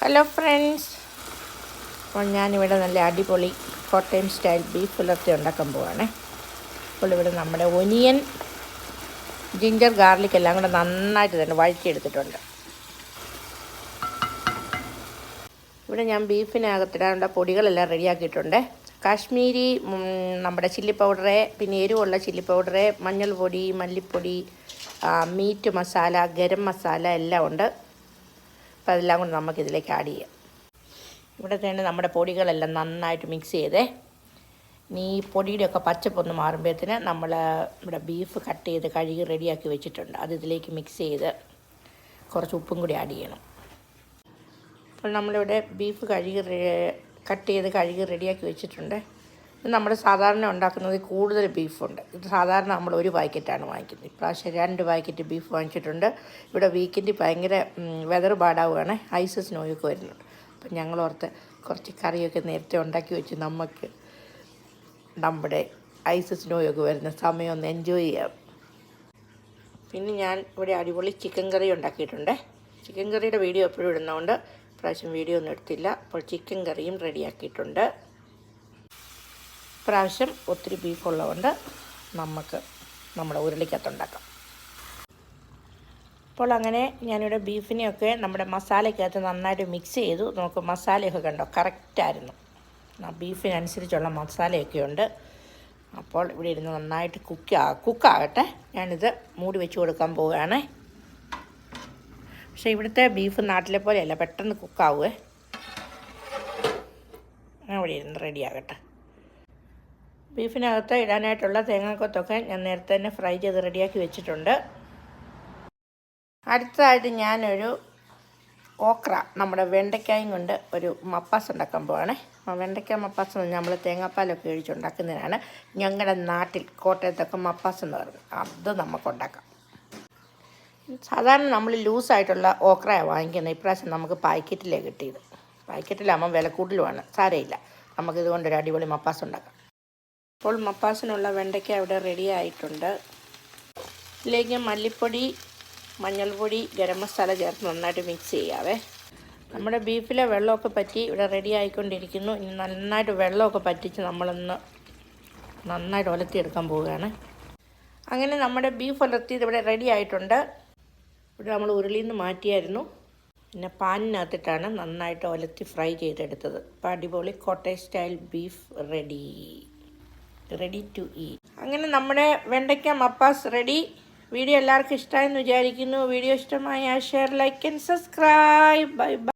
Hello friends, അപ്പോൾ ഞാനിവിടെ നല്ല അടിപൊളി കോട്ടയം സ്റ്റൈൽ ബീഫ് പുലർത്തി ഉണ്ടാക്കാൻ പോവാണേ. അപ്പോൾ ഇവിടെ നമ്മുടെ ഒനിയൻ, ജിഞ്ചർ, ഗാർലിക് എല്ലാം കൂടെ നന്നായിട്ട് തന്നെ വഴറ്റിയെടുത്തിട്ടുണ്ട്. ഇവിടെ ഞാൻ ബീഫിനകത്തിടാനുള്ള പൊടികളെല്ലാം റെഡിയാക്കിയിട്ടുണ്ട്. കാശ്മീരി നമ്മുടെ ചില്ലി പൗഡറ്, പിന്നെ എരിവുള്ള ചില്ലി പൗഡറ്, മഞ്ഞൾപ്പൊടി, മല്ലിപ്പൊടി, മീറ്റ് മസാല, ഗരം മസാല എല്ലാം ഉണ്ട്. അപ്പോൾ അതെല്ലാം കൊണ്ട് നമുക്കിതിലേക്ക് ആഡ് ചെയ്യാം. ഇവിടെ തന്നെ നമ്മുടെ പൊടികളെല്ലാം നന്നായിട്ട് മിക്സ് ചെയ്തേ. ഈ പൊടിയുടെയൊക്കെ പച്ചപ്പൊന്ന് മാറുമ്പോഴത്തേന് നമ്മൾ ഇവിടെ ബീഫ് കട്ട് ചെയ്ത് കഴുകി റെഡിയാക്കി വെച്ചിട്ടുണ്ട്. അത് ഇതിലേക്ക് മിക്സ് ചെയ്ത് കുറച്ച് ഉപ്പും കൂടി ആഡ് ചെയ്യണം. അപ്പോൾ നമ്മളിവിടെ ബീഫ് കട്ട് ചെയ്ത് കഴുകി റെഡിയാക്കി വെച്ചിട്ടുണ്ട്. ഇത് നമ്മൾ സാധാരണ ഉണ്ടാക്കുന്നത് കൂടുതൽ ബീഫുണ്ട്. ഇത് സാധാരണ നമ്മൾ ഒരു പാക്കറ്റാണ് വാങ്ങിക്കുന്നത്. ഇപ്രാവശ്യം 2 പാക്കറ്റ് ബീഫ് വാങ്ങിച്ചിട്ടുണ്ട്. ഇവിടെ വീക്കെൻഡിൽ ഭയങ്കര വെതർ ബാഡാവുകയാണ്, ഐസ് സ്നോയൊക്കെ വരുന്നുണ്ട്. അപ്പം ഞങ്ങളോർത്ത് കുറച്ച് കറിയൊക്കെ നേരത്തെ ഉണ്ടാക്കി വെച്ച് നമുക്ക് നമ്മുടെ ഐസ് സ്നോയൊക്കെ വരുന്ന സമയം ഒന്ന് എൻജോയ് ചെയ്യാം. പിന്നെ ഞാൻ ഇവിടെ അടിപൊളി ചിക്കൻ കറി ഉണ്ടാക്കിയിട്ടുണ്ട്. ചിക്കൻ കറിയുടെ വീഡിയോ എപ്പോഴും ഇടുന്നതുകൊണ്ട് ഇപ്രാവശ്യം വീഡിയോ ഒന്നും എടുത്തില്ല. അപ്പോൾ ചിക്കൻ കറിയും റെഡിയാക്കിയിട്ടുണ്ട്. ഇപ്രാവശ്യം ഒത്തിരി ബീഫുള്ളതുകൊണ്ട് നമുക്ക് നമ്മുടെ ഉരുളിക്കകത്തുണ്ടാക്കാം. അപ്പോൾ അങ്ങനെ ഞാനിവിടെ ബീഫിനെയൊക്കെ നമ്മുടെ മസാലയ്ക്കകത്ത് നന്നായിട്ട് മിക്സ് ചെയ്തു. നമുക്ക് മസാലയൊക്കെ കണ്ടോ, കറക്റ്റായിരുന്നു. ബീഫിനനുസരിച്ചുള്ള മസാലയൊക്കെ ഉണ്ട്. അപ്പോൾ ഇവിടെ ഇരുന്ന് നന്നായിട്ട് കുക്കാകട്ടെ. ഞാനിത് മൂടി വെച്ച് കൊടുക്കാൻ പോവുകയാണ്. പക്ഷേ ഇവിടുത്തെ ബീഫ് നാട്ടിലെ പോലെയല്ല, പെട്ടെന്ന് കുക്കാവുകയെ. അവിടെ ഇരുന്ന് റെഡിയാകട്ടെ. ബീഫിനകത്ത് ഇടാനായിട്ടുള്ള തേങ്ങാക്കൊത്തൊക്കെ ഞാൻ നേരത്തെ തന്നെ ഫ്രൈ ചെയ്ത് റെഡിയാക്കി വെച്ചിട്ടുണ്ട്. അടുത്തതായിട്ട് ഞാനൊരു ഓക്ര, നമ്മുടെ വെണ്ടയ്ക്കായും കൊണ്ട് ഒരു മപ്പാസ് ഉണ്ടാക്കാൻ പോവാണ്. വെണ്ടയ്ക്ക മപ്പാസ് നമ്മൾ തേങ്ങാപ്പാലൊക്കെ ഒഴിച്ചുണ്ടാക്കുന്നതിനാണ് ഞങ്ങളുടെ നാട്ടിൽ കോട്ടയത്തൊക്കെ മപ്പാസ് എന്ന് പറയുന്നത്. അത് നമുക്കുണ്ടാക്കാം. സാധാരണ നമ്മൾ ലൂസായിട്ടുള്ള ഓക്രയാണ് വാങ്ങിക്കുന്നത്. ഇപ്രാവശ്യം നമുക്ക് പാക്കറ്റിലേ കിട്ടിയത്. പാക്കറ്റിലാകുമ്പോൾ വില കൂടുതലുമാണ്. സാരമില്ല, നമുക്കിതുകൊണ്ടൊരു അടിപൊളി മപ്പാസ് ഉണ്ടാക്കാം. അപ്പോൾ മപ്പാസിനുള്ള വെണ്ടയ്ക്ക അവിടെ റെഡി ആയിട്ടുണ്ട്. ഇതിലേക്ക് മല്ലിപ്പൊടി, മഞ്ഞൾപ്പൊടി, ഗരം മസാല ചേർത്ത് നന്നായിട്ട് മിക്സ് ചെയ്യാവേ. നമ്മുടെ ബീഫിലെ വെള്ളമൊക്കെ പറ്റി ഇവിടെ റെഡി ആയിക്കൊണ്ടിരിക്കുന്നു. ഇനി നന്നായിട്ട് വെള്ളമൊക്കെ പറ്റിച്ച് നമ്മളൊന്ന് നന്നായിട്ട് ഉലർത്തിയെടുക്കാൻ പോവുകയാണ്. അങ്ങനെ നമ്മുടെ ബീഫ് ഉലർത്തിയത് ഇവിടെ റെഡി ആയിട്ടുണ്ട്. ഇവിടെ നമ്മൾ ഉരുളിയിൽ നിന്ന് മാറ്റിയായിരുന്നു. പിന്നെ പാനിനകത്തിട്ടാണ് നന്നായിട്ട് ഉലർത്തി ഫ്രൈ ചെയ്തെടുത്തത്. അപ്പോൾ അടിപൊളി Kottayam style beef ready to eat. അങ്ങനെ നമ്മുടെ വെണ്ടയ്ക്ക മപ്പാസ് റെഡി. വീഡിയോ എല്ലാവർക്കും ഇഷ്ടമായെന്ന് വിചാരിക്കുന്നു. വീഡിയോ ഇഷ്ടമായ share, like and subscribe. Bye bye.